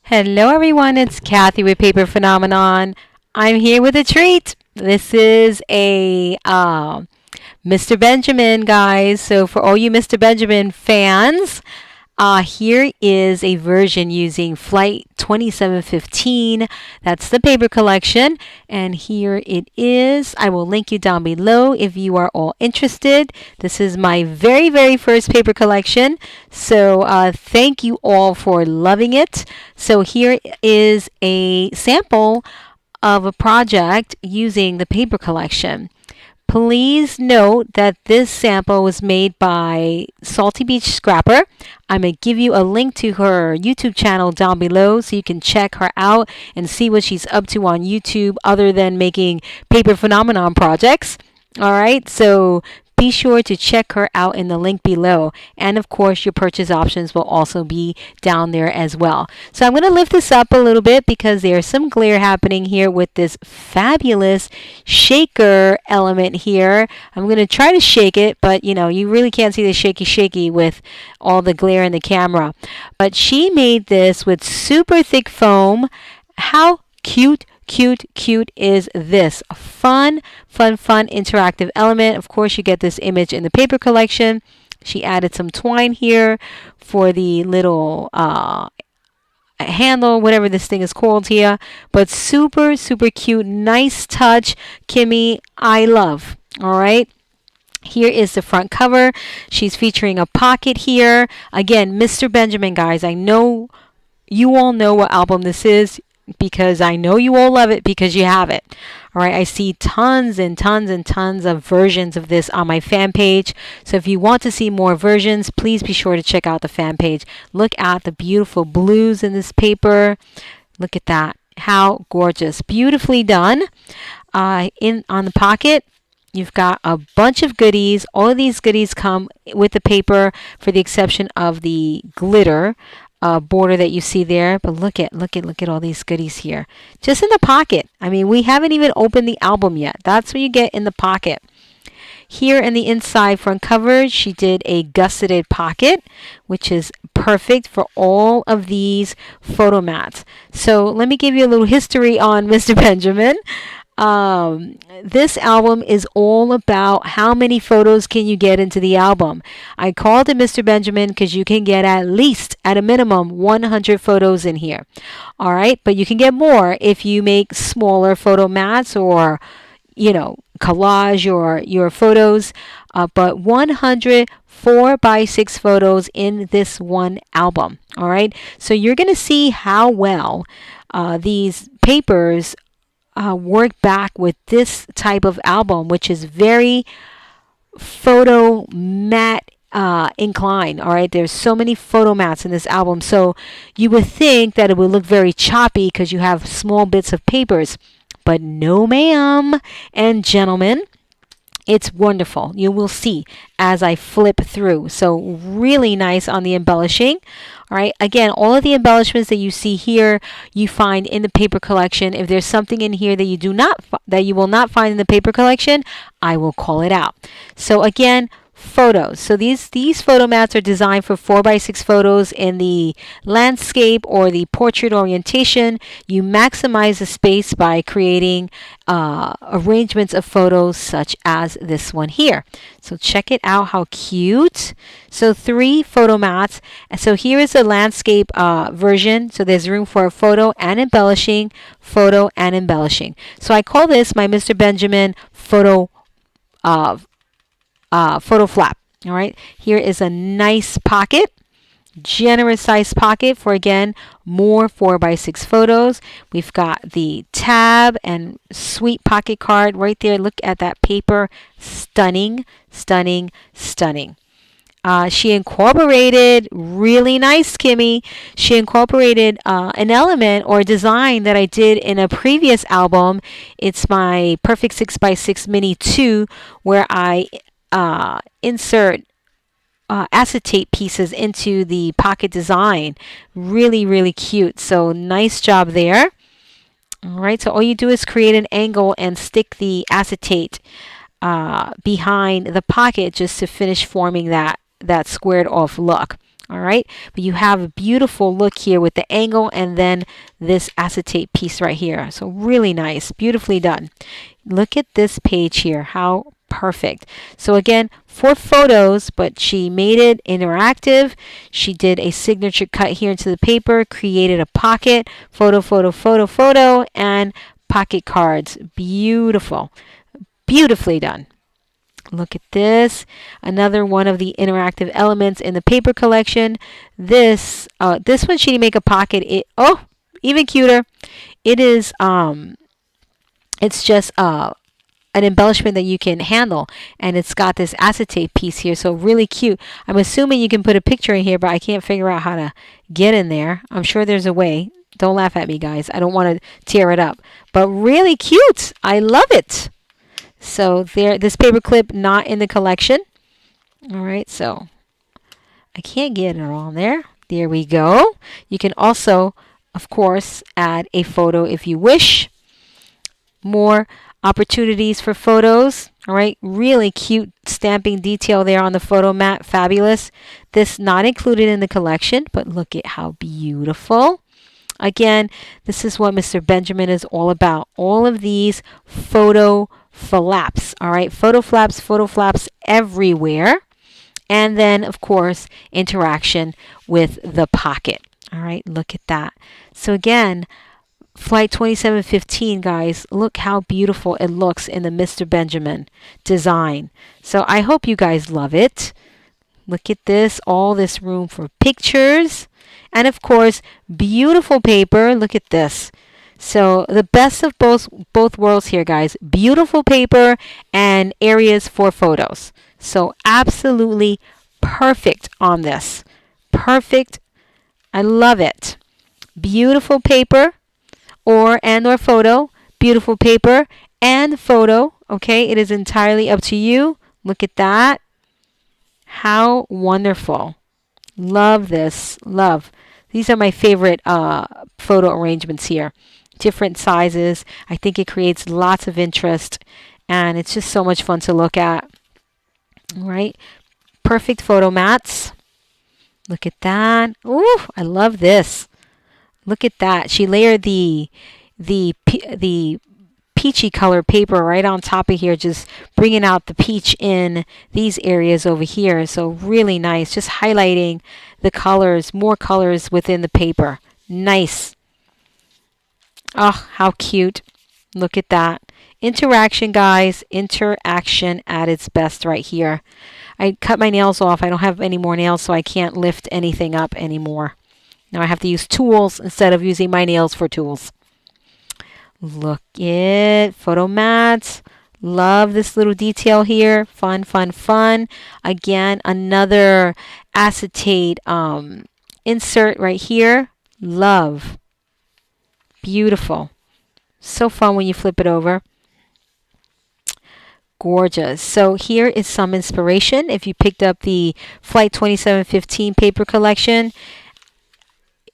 Hello everyone, it's Kathy with Paper Phenomenon. I'm here with a treat. This is a Mr. Benjamin, guys. So for all you Mr. Benjamin fans, here is a version using Flight 2715. That's the paper collection. And here it is. I will link you down below if you are all interested. This is my very, very first paper collection. So thank you all for loving it. So here is a sample of a project using the paper collection. Please note that this sample was made by Salty Beach Scrapper. I'm going to give you a link to her YouTube channel down below so you can check her out and see what she's up to on YouTube other than making paper phenomenon projects. All right, so be sure to check her out in the link below. And of course, your purchase options will also be down there as well. So I'm going to lift this up a little bit because there's some glare happening here with this fabulous shaker element here. I'm going to try to shake it, but you really can't see the shaky with all the glare in the camera. But she made this with super thick foam. How cute is this? A fun interactive element. Of course, you get this image in the paper collection. She added some twine here for the little handle, whatever this thing is called here. But super cute. Nice touch. Kimmy, I love. All right. Here is the front cover. She's featuring a pocket here. Again, Mr. Benjamin, guys. I know you all know what album this is, because I know you all love it because you have it. All right, I see tons and tons of versions of this on my fan page. So if you want to see more versions, please be sure to check out the fan page. Look at the beautiful blues in this paper. Look at that. How gorgeous. Beautifully done. On the pocket, you've got a bunch of goodies. All of these goodies come with the paper for the exception of the glitter border that you see there. But look at all these goodies here just in the pocket. I mean, we haven't even opened the album yet. That's what you get in the pocket. Here in the inside front cover, she did a gusseted pocket, which is perfect for all of these photo mats. So let me give you a little history on Mr. Benjamin. This album is all about how many photos can you get into the album. I called it Mr. Benjamin because you can get at least, at a minimum, 100 photos in here. All right, but you can get more if you make smaller photo mats or, collage your photos. But 100 4x6 photos in this one album. All right, so you're going to see how well these papers work back with this type of album, which is very photo mat inclined. All right, there's so many photo mats in this album, so you would think that it would look very choppy because you have small bits of papers, but no, ma'am and gentlemen. It's wonderful. You will see as I flip through. So really nice on the embellishing. All right. Again, all of the embellishments that you see here, you find in the paper collection. If there's something in here that you will not find in the paper collection, I will call it out. So again, photos. So these photo mats are designed for 4x6 photos in the landscape or the portrait orientation. You maximize the space by creating arrangements of photos such as this one here. So check it out, how cute. So 3 photo mats. And so here is the landscape version. So there's room for a photo and embellishing, photo and embellishing. So I call this my Mr. Benjamin photo flap. All right, here is a nice pocket, generous size pocket for, again, more 4x6 photos. We've got the tab and sweet pocket card right there. Look at that paper. Stunning. She incorporated, really nice, Kimmy, she incorporated an element or design that I did in a previous album. It's my Perfect 6x6 Mini 2, where I insert acetate pieces into the pocket design. Really cute. So nice job there. All right, so all you do is create an angle and stick the acetate behind the pocket just to finish forming that squared off look. All right, but you have a beautiful look here with the angle and then this acetate piece right here. So really nice, beautifully done. Look at this page here, how perfect. So again, for photos, but she made it interactive. She did a signature cut here into the paper, created a pocket, photo, photo, photo, photo, and pocket cards. Beautiful, beautifully done. Look at this, another one of the interactive elements in the paper collection. This one she didn't make a pocket. Even cuter. It is it's just an embellishment that you can handle, and it's got this acetate piece here, so really cute. I'm assuming you can put a picture in here, but I can't figure out how to get in there. I'm sure there's a way. Don't laugh at me, guys. I don't want to tear it up, but really cute. I love it. So there, this paper clip not in the collection. All right, so I can't get it on there. There we go. You can also, of course, add a photo if you wish. More opportunities for photos. All right, really cute stamping detail there on the photo mat. Fabulous. This not included in the collection, but look at how beautiful. Again, this is what Mr. Benjamin is all about. All of these photo flaps. All right, photo flaps everywhere. And then, of course, interaction with the pocket. All right, look at that. So again, Flight 2715, guys, look how beautiful it looks in the Mr. Benjamin design. So I hope you guys love it. Look at this, all this room for pictures. And of course, beautiful paper. Look at this. So the best of both worlds here, guys. Beautiful paper and areas for photos. So absolutely perfect on this. Perfect. I love it. Beautiful paper or photo. Beautiful paper and photo. Okay, it is entirely up to you. Look at that. How wonderful. Love this. Love. These are my favorite photo arrangements here. Different sizes. I think it creates lots of interest, and it's just so much fun to look at. All right, perfect photo mats. Look at that. Ooh, I love this. Look at that. She layered the peachy color paper right on top of here, just bringing out the peach in these areas over here. So really nice, just highlighting the colors, more colors within the paper. Nice. Oh, how cute. Look at that. Interaction, guys. Interaction at its best right here. I cut my nails off. I don't have any more nails, so I can't lift anything up anymore. Now I have to use tools instead of using my nails for tools. Look at photo mats. Love this little detail here. Fun, fun, fun. Again, another acetate insert right here. Love. Beautiful. So fun when you flip it over. Gorgeous. So here is some inspiration. If you picked up the Flight 2715 paper collection,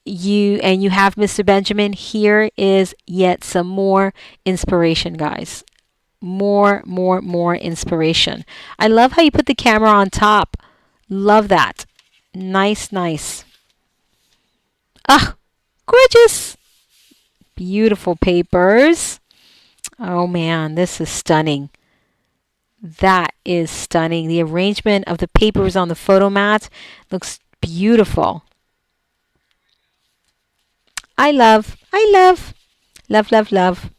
you have Mr. Benjamin, here is yet some more inspiration, guys. More inspiration. I love how you put the camera on top. Love that. Nice, nice. Ah, gorgeous. Beautiful papers. Oh man, this is stunning. That is stunning. The arrangement of the papers on the photo mat looks beautiful. I love. Love.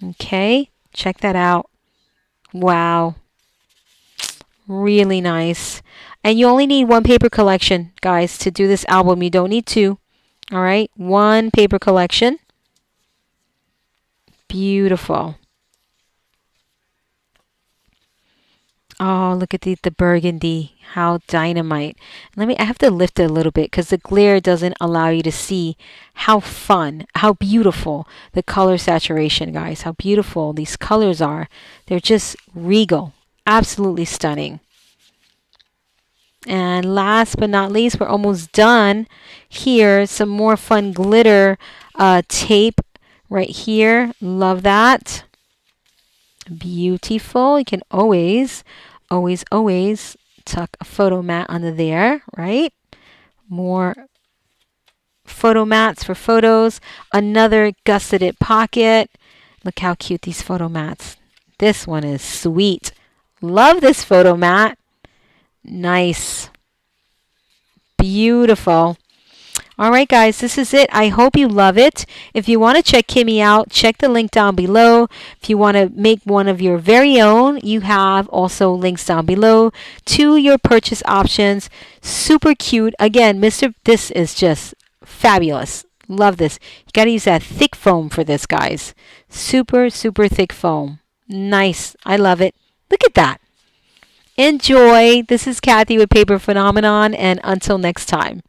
Okay, check that out. Wow. Really nice. And you only need one paper collection, guys, to do this album. You don't need two. All right, one paper collection. Beautiful. Oh, look at the burgundy. How dynamite. I have to lift it a little bit because the glare doesn't allow you to see how fun, how beautiful the color saturation, guys. How beautiful these colors are. They're just regal. Absolutely stunning. And last but not least, we're almost done. Here, some more fun glitter tape right here. Love that. Beautiful. You can always tuck a photo mat under there, right? More photo mats for photos. Another gusseted pocket. Look how cute these photo mats. This one is sweet. Love this photo mat. Nice. Beautiful. All right, guys, this is it. I hope you love it. If you want to check Kimmy out, check the link down below. If you want to make one of your very own, you have also links down below to your purchase options. Super cute. Again, this is just fabulous. Love this. You got to use that thick foam for this, guys. Super, super thick foam. Nice. I love it. Look at that. Enjoy. This is Kathy with Paper Phenomenon, and until next time.